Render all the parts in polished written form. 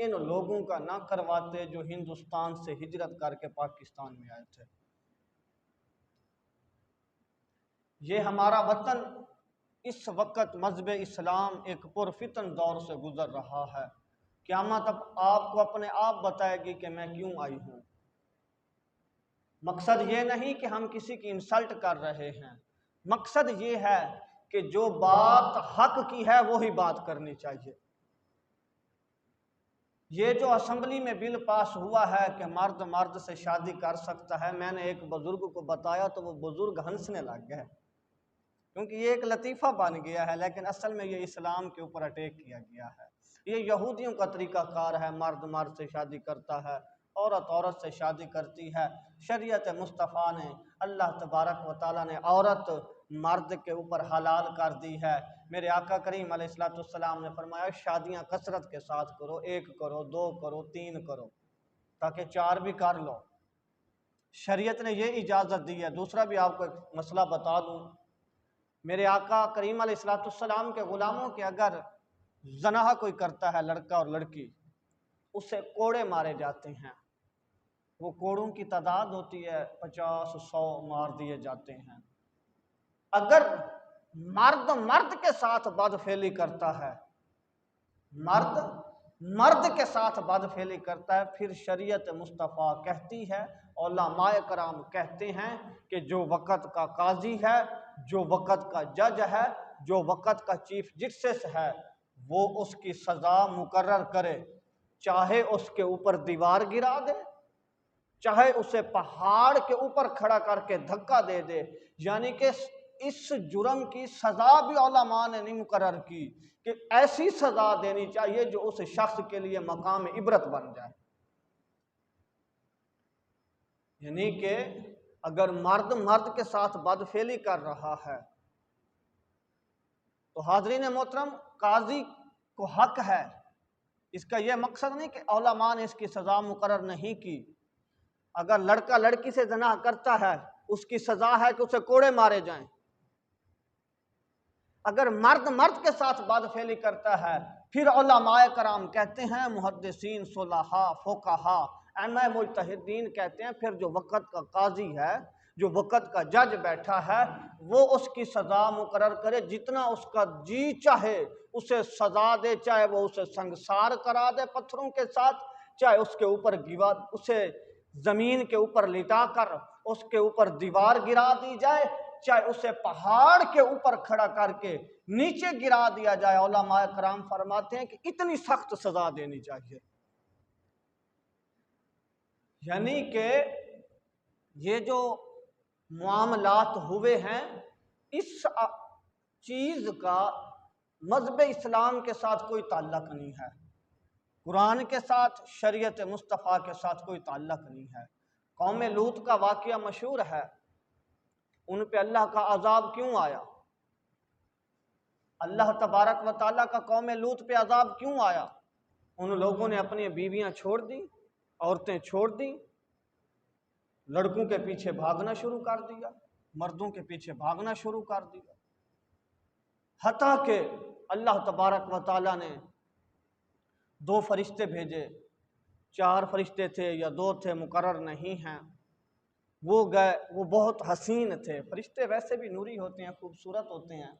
ان لوگوں کا نہ کرواتے جو ہندوستان سے ہجرت کر کے پاکستان میں آئے تھے۔ یہ ہمارا وطن اس وقت مذہب اسلام ایک پرفتن دور سے گزر رہا ہے۔ قیامت اب آپ کو اپنے آپ بتائے گی کہ میں کیوں آئی ہوں۔ مقصد یہ نہیں کہ ہم کسی کی انسلٹ کر رہے ہیں، مقصد یہ ہے کہ جو بات حق کی ہے وہی بات کرنی چاہیے۔ یہ جو اسمبلی میں بل پاس ہوا ہے کہ مرد مرد سے شادی کر سکتا ہے، میں نے ایک بزرگ کو بتایا تو وہ بزرگ ہنسنے لگ گئے، کیونکہ یہ ایک لطیفہ بن گیا ہے، لیکن اصل میں یہ اسلام کے اوپر اٹیک کیا گیا ہے۔ یہ یہودیوں کا طریقہ کار ہے، مرد مرد سے شادی کرتا ہے، عورت عورت سے شادی کرتی ہے۔ شریعت مصطفیٰ نے، اللہ تبارک و تعالیٰ نے عورت مرد کے اوپر حلال کر دی ہے۔ میرے آقا کریم علیہ السلام نے فرمایا شادیاں کثرت کے ساتھ کرو، 1 کرو، 2 کرو، 3 کرو، تاکہ 4 بھی کر لو۔ شریعت نے یہ اجازت دی ہے۔ دوسرا بھی آپ کو ایک مسئلہ بتا دوں، میرے آقا کریم علیہ السلام کے غلاموں کے اگر زنا کوئی کرتا ہے، لڑکا اور لڑکی، اسے کوڑے مارے جاتے ہیں۔ وہ کوڑوں کی تعداد ہوتی ہے 50 100 مار دیے جاتے ہیں۔ اگر مرد مرد کے ساتھ بدفعلی کرتا ہے، مرد مرد کے ساتھ بدفعلی کرتا ہے، پھر شریعت مصطفیٰ کہتی ہے، علماء کرام کہتے ہیں کہ جو وقت کا قاضی ہے، جو وقت کا جج ہے، جو وقت کا چیف جسٹس ہے، وہ اس کی سزا مقرر کرے، چاہے اس کے اوپر دیوار گرا دے، چاہے اسے پہاڑ کے اوپر کھڑا کر کے دھکا دے دے۔ یعنی کہ اس جرم کی سزا بھی علماء نے نہیں مقرر کی کہ ایسی سزا دینی چاہیے جو اس شخص کے لیے مقام عبرت بن جائے۔ یعنی کہ اگر مرد مرد کے ساتھ بدفعلی کر رہا ہے تو حاضرین محترم قاضی کو حق ہے، اس کا یہ مقصد نہیں کہ علماء نے اس کی سزا مقرر نہیں کی۔ اگر لڑکا لڑکی سے زنا کرتا ہے، اس کی سزا ہے کہ اسے کوڑے مارے جائیں۔ اگر مرد مرد کے ساتھ بدفعلی کرتا ہے، پھر علماء کرام کہتے ہیں، محدثین، صلحاء، فقہاء، ائمہ مجتہدین کہتے ہیں، پھر جو وقت کا قاضی ہے، جو وقت کا جج بیٹھا ہے، وہ اس کی سزا مقرر کرے، جتنا اس کا جی چاہے اسے سزا دے، چاہے وہ اسے سنگسار کرا دے پتھروں کے ساتھ، چاہے اس کے اوپر اسے زمین کے اوپر لٹا کر اس کے اوپر دیوار گرا دی جائے، چاہے اسے پہاڑ کے اوپر کھڑا کر کے نیچے گرا دیا جائے۔ علماء کرام فرماتے ہیں کہ اتنی سخت سزا دینی چاہیے۔ یعنی کہ یہ جو معاملات ہوئے ہیں، اس چیز کا مذہب اسلام کے ساتھ کوئی تعلق نہیں ہے، قرآن کے ساتھ، شریعت مصطفیٰ کے ساتھ کوئی تعلق نہیں ہے۔ قوم لوط کا واقعہ مشہور ہے، ان پہ اللہ کا عذاب کیوں آیا؟ اللہ تبارک و تعالیٰ کا قوم لوط پہ عذاب کیوں آیا؟ ان لوگوں نے اپنی بیویاں چھوڑ دی، عورتیں چھوڑ دیں، لڑکوں کے پیچھے بھاگنا شروع کر دیا، مردوں کے پیچھے بھاگنا شروع کر دیا، حتیٰ کہ اللہ تبارک و تعالیٰ نے 2 فرشتے بھیجے، 4 فرشتے تھے یا 2 تھے، مقرر نہیں ہیں۔ وہ گئے، وہ بہت حسین تھے، فرشتے ویسے بھی نوری ہوتے ہیں، خوبصورت ہوتے ہیں،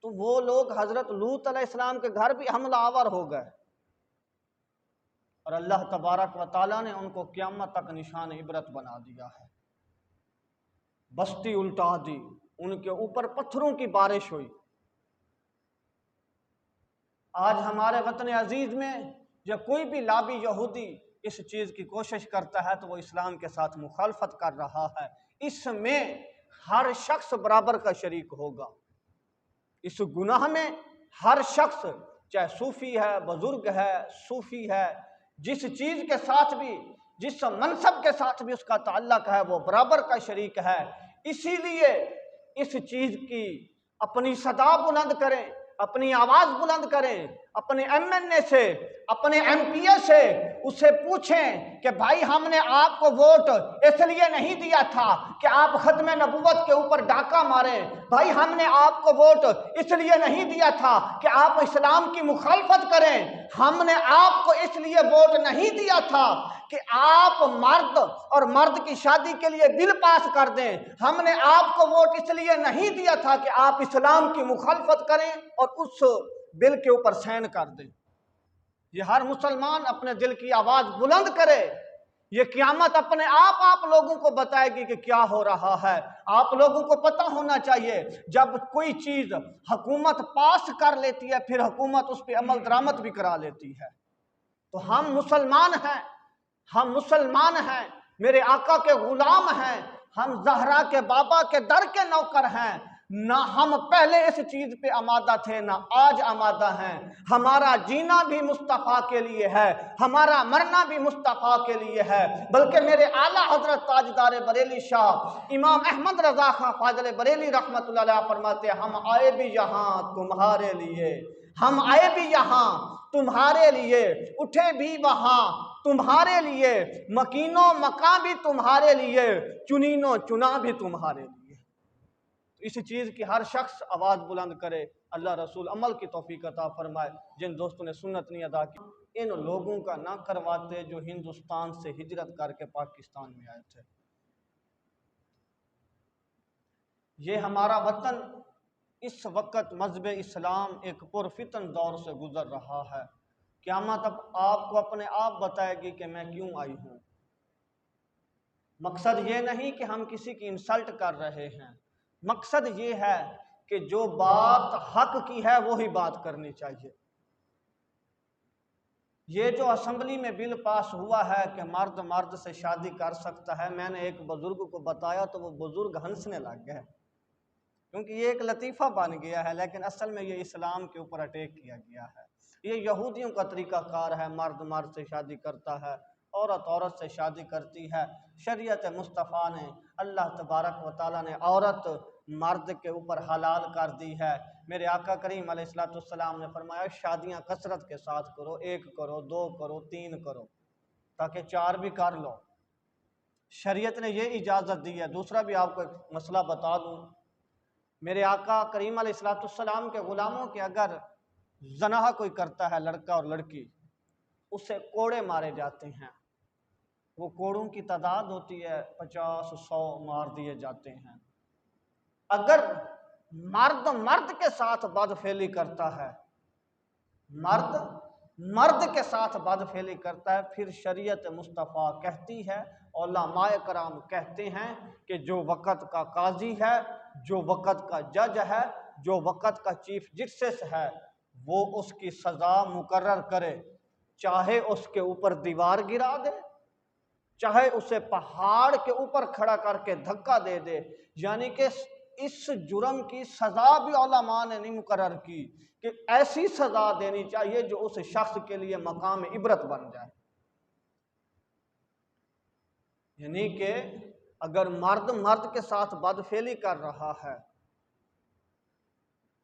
تو وہ لوگ حضرت لوط علیہ السلام کے گھر بھی حملہ آور ہو گئے، اور اللہ تبارک و تعالیٰ نے ان کو قیامت تک نشان عبرت بنا دیا ہے۔ بستی الٹا دی، ان کے اوپر پتھروں کی بارش ہوئی۔ آج ہمارے وطن عزیز میں جب کوئی بھی لابی یہودی اس چیز کی کوشش کرتا ہے تو وہ اسلام کے ساتھ مخالفت کر رہا ہے۔ اس میں ہر شخص برابر کا شریک ہوگا، اس گناہ میں ہر شخص، چاہے صوفی ہے، بزرگ ہے، صوفی ہے، جس چیز کے ساتھ بھی، جس منصب کے ساتھ بھی اس کا تعلق ہے، وہ برابر کا شریک ہے۔ اسی لیے اس چیز کی اپنی صدا بلند کریں، اپنی آواز بلند کریں، اپنے ایم این اے سے، اپنے ایم پی اے سے اسے پوچھیں کہ بھائی ہم نے آپ کو ووٹ اس لیے نہیں دیا تھا کہ آپ ختم نبوت کے اوپر ڈاکہ ماریں، بھائی ہم نے آپ کو ووٹ اس لیے نہیں دیا تھا کہ آپ اسلام کی مخالفت کریں، ہم نے آپ کو اس لیے ووٹ نہیں دیا تھا کہ آپ مرد اور مرد کی شادی کے لیے بل پاس کر دیں، ہم نے آپ کو ووٹ اس لیے نہیں دیا تھا کہ آپ اسلام کی مخالفت کریں اور اس بل کے اوپر سائن کر دیں۔ یہ ہر مسلمان اپنے دل کی آواز بلند کرے، یہ قیامت اپنے آپ لوگوں کو بتائے گی کہ کیا ہو رہا ہے۔ آپ لوگوں کو پتہ ہونا چاہیے جب کوئی چیز حکومت پاس کر لیتی ہے پھر حکومت اس پہ عمل درآمد بھی کرا لیتی ہے۔ تو ہم مسلمان ہیں، میرے آقا کے غلام ہیں، ہم زہرا کے بابا کے در کے نوکر ہیں، نہ ہم پہلے اس چیز پہ آمادہ تھے نہ آج آمادہ ہیں۔ ہمارا جینا بھی مصطفیٰ کے لیے ہے، ہمارا مرنا بھی مصطفیٰ کے لیے ہے، بلکہ میرے اعلیٰ حضرت تاجدار بریلی شاہ امام احمد رضا خان فاضل بریلی رحمۃ اللہ علیہ فرماتے ہیں ہم آئے بھی یہاں تمہارے لیے، ہم آئے بھی یہاں تمہارے لیے، اٹھے بھی وہاں تمہارے لیے، مکین و مکاں بھی تمہارے لیے، چنین و چنا بھی تمہارے لیے۔ اس چیز کی ہر شخص آواز بلند کرے، اللہ رسول عمل کی توفیق عطا فرمائے۔ جن دوستوں نے سنت نہیں ادا کی ان لوگوں کا نہ کرواتے جو ہندوستان سے ہجرت کر کے پاکستان میں آئے تھے۔ یہ ہمارا وطن اس وقت مذہب اسلام ایک پرفتن دور سے گزر رہا ہے، قیامت اب آپ کو اپنے آپ بتائے گی کہ میں کیوں آئی ہوں۔ مقصد یہ نہیں کہ ہم کسی کی انسلٹ کر رہے ہیں، مقصد یہ ہے کہ جو بات حق کی ہے وہی بات کرنی چاہیے۔ یہ جو اسمبلی میں بل پاس ہوا ہے کہ مرد مرد سے شادی کر سکتا ہے، میں نے ایک بزرگ کو بتایا تو وہ بزرگ ہنسنے لگ گئے، کیونکہ یہ ایک لطیفہ بن گیا ہے، لیکن اصل میں یہ اسلام کے اوپر اٹیک کیا گیا ہے۔ یہ یہودیوں کا طریقہ کار ہے، مرد مرد سے شادی کرتا ہے، عورت عورت سے شادی کرتی ہے۔ شریعت مصطفیٰ نے، اللہ تبارک و تعالیٰ نے عورت مرد کے اوپر حلال کر دی ہے۔ میرے آقا کریم علیہ السلام نے فرمایا شادیاں کثرت کے ساتھ کرو، 1 کرو، 2 کرو، 3 کرو، تاکہ 4 بھی کر لو۔ شریعت نے یہ اجازت دی ہے۔ دوسرا بھی آپ کو ایک مسئلہ بتا دوں، میرے آقا کریم علیہ السلام کے غلاموں کے اگر زنا کوئی کرتا ہے لڑکا اور لڑکی، اسے کوڑے مارے جاتے ہیں، وہ کوڑوں کی تعداد ہوتی ہے 50 100 مار دیے جاتے ہیں۔ اگر مرد مرد کے ساتھ بدفعلی کرتا ہے، مرد مرد کے ساتھ بدفعلی کرتا ہے، پھر شریعت مصطفیٰ کہتی ہے، علماء کرام کہتے ہیں کہ جو وقت کا قاضی ہے، جو وقت کا جج ہے، جو وقت کا چیف جسٹس ہے، وہ اس کی سزا مقرر کرے، چاہے اس کے اوپر دیوار گرا دے، چاہے اسے پہاڑ کے اوپر کھڑا کر کے دھکا دے دے، یعنی کہ اس جرم کی سزا بھی علماء نے نہیں مقرر کی کہ ایسی سزا دینی چاہیے جو اس شخص کے لیے مقام عبرت بن جائے۔ یعنی کہ اگر مرد مرد کے ساتھ بدفعلی کر رہا ہے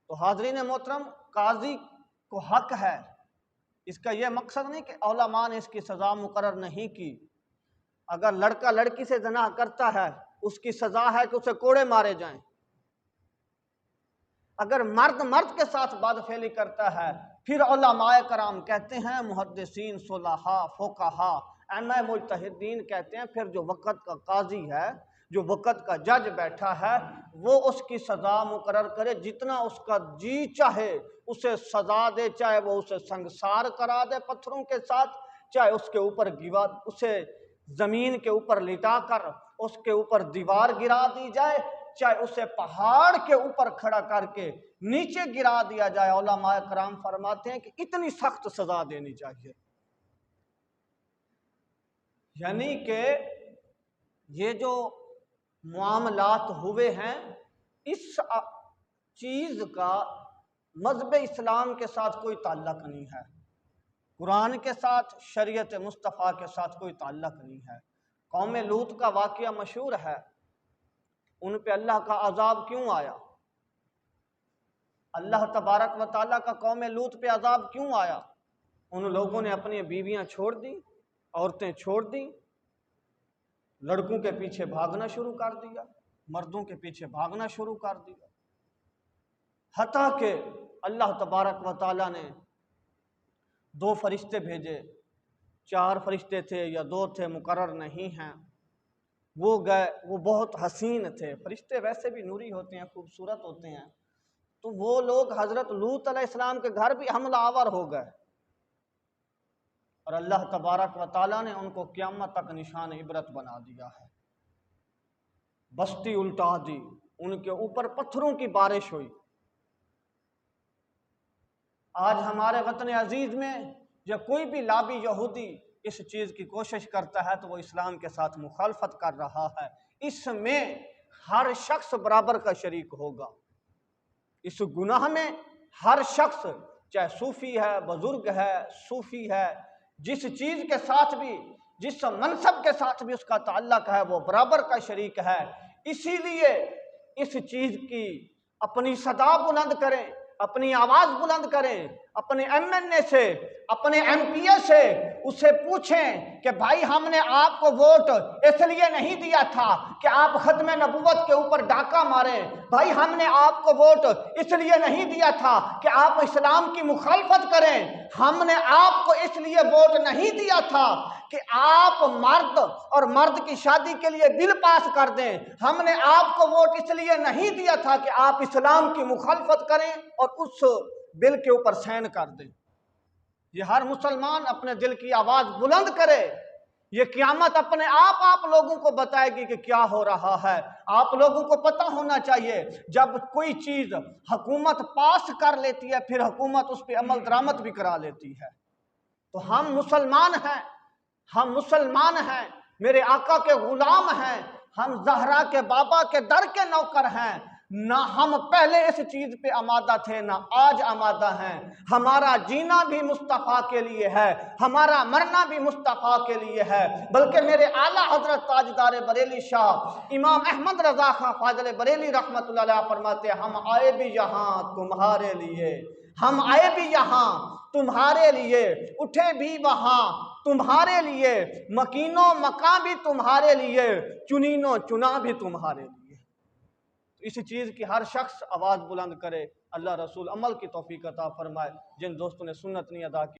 تو حاضرین محترم قاضی کو حق ہے، اس کا یہ مقصد نہیں کہ علماء نے اس کی سزا مقرر نہیں کی۔ اگر لڑکا لڑکی سے زنا کرتا ہے اس کی سزا ہے کہ اسے کوڑے مارے جائیں۔ اگر مرد مرد کے ساتھ بدفعلی کرتا ہے پھر علماء کرام کہتے ہیں، محدثین، صلحاء، فقہاء، ائمہ مجتہدین کہتے ہیں پھر جو وقت کا قاضی ہے، جو وقت کا جج بیٹھا ہے، وہ اس کی سزا مقرر کرے، جتنا اس کا جی چاہے اسے سزا دے، چاہے وہ اسے سنگسار کرا دے پتھروں کے ساتھ، چاہے اس کے اوپر اسے زمین کے اوپر لٹا کر اس کے اوپر دیوار گرا دی جائے، چاہے اسے پہاڑ کے اوپر کھڑا کر کے نیچے گرا دیا جائے۔ علماء کرام فرماتے ہیں کہ اتنی سخت سزا دینی چاہیے۔ یعنی کہ یہ جو معاملات ہوئے ہیں اس چیز کا مذہب اسلام کے ساتھ کوئی تعلق نہیں ہے، قرآن کے ساتھ، شریعت مصطفیٰ کے ساتھ کوئی تعلق نہیں ہے۔ قوم لوط کا واقعہ مشہور ہے، ان پہ اللہ کا عذاب کیوں آیا؟ اللہ تبارک و تعالیٰ کا قوم لوط پہ عذاب کیوں آیا؟ ان لوگوں نے اپنی بیویاں چھوڑ دی، عورتیں چھوڑ دیں، لڑکوں کے پیچھے بھاگنا شروع کر دیا، مردوں کے پیچھے بھاگنا شروع کر دیا، حتیٰ کہ اللہ تبارک و تعالیٰ نے 2 فرشتے بھیجے، 4 فرشتے تھے یا 2 تھے مقرر نہیں ہیں، وہ گئے، وہ بہت حسین تھے، فرشتے ویسے بھی نوری ہوتے ہیں، خوبصورت ہوتے ہیں، تو وہ لوگ حضرت لوط علیہ السلام کے گھر بھی حملہ آور ہو گئے، اور اللہ تبارک و تعالیٰ نے ان کو قیامت تک نشان عبرت بنا دیا ہے، بستی الٹا دی، ان کے اوپر پتھروں کی بارش ہوئی۔ آج ہمارے وطن عزیز میں یا کوئی بھی لابی یہودی اس چیز کی کوشش کرتا ہے تو وہ اسلام کے ساتھ مخالفت کر رہا ہے، اس میں ہر شخص برابر کا شریک ہوگا، اس گناہ میں ہر شخص، چاہے صوفی ہے، بزرگ ہے، صوفی ہے، جس چیز کے ساتھ بھی، جس منصب کے ساتھ بھی اس کا تعلق ہے، وہ برابر کا شریک ہے۔ اسی لیے اس چیز کی اپنی صدا بلند کریں، اپنی آواز بلند کریں، اپنے ایم این اے سے، اپنے ایم پی اے سے اسے پوچھیں کہ بھائی ہم نے آپ کو ووٹ اس لیے نہیں دیا تھا کہ آپ ختم نبوت کے اوپر ڈاکہ ماریں، بھائی ہم نے آپ کو ووٹ اس لیے نہیں دیا تھا کہ آپ اسلام کی مخالفت کریں، ہم نے آپ کو اس لیے ووٹ نہیں دیا تھا کہ آپ مرد اور مرد کی شادی کے لیے بل پاس کر دیں، ہم نے آپ کو ووٹ اس لیے نہیں دیا تھا کہ آپ اسلام کی مخالفت کریں اور اس بل کے اوپر سائن کر دیں۔ یہ ہر مسلمان اپنے دل کی آواز بلند کرے، یہ قیامت اپنے آپ لوگوں کو بتائے گی کہ کیا ہو رہا ہے۔ آپ لوگوں کو پتہ ہونا چاہیے جب کوئی چیز حکومت پاس کر لیتی ہے پھر حکومت اس پہ عمل درآمد بھی کرا لیتی ہے، تو ہم مسلمان ہیں، ہم مسلمان ہیں، میرے آقا کے غلام ہیں، ہم زہرا کے بابا کے در کے نوکر ہیں، نہ ہم پہلے اس چیز پہ آمادہ تھے نہ آج آمادہ ہیں، ہمارا جینا بھی مصطفیٰ کے لیے ہے، ہمارا مرنا بھی مصطفیٰ کے لیے ہے، بلکہ میرے اعلیٰ حضرت تاجدار بریلی شاہ امام احمد رضا خان فاضل بریلی رحمۃ اللہ علیہ فرماتے ہیں ہم آئے بھی یہاں تمہارے لیے، ہم آئے بھی یہاں تمہارے لیے، اٹھے بھی وہاں تمہارے لیے، مکین و مکاں بھی تمہارے لیے، چنین و چنا بھی تمہارے لیے۔ اس چیز کی ہر شخص آواز بلند کرے، اللہ رسول عمل کی توفیق عطا فرمائے۔ جن دوستوں نے سنت نہیں ادا کی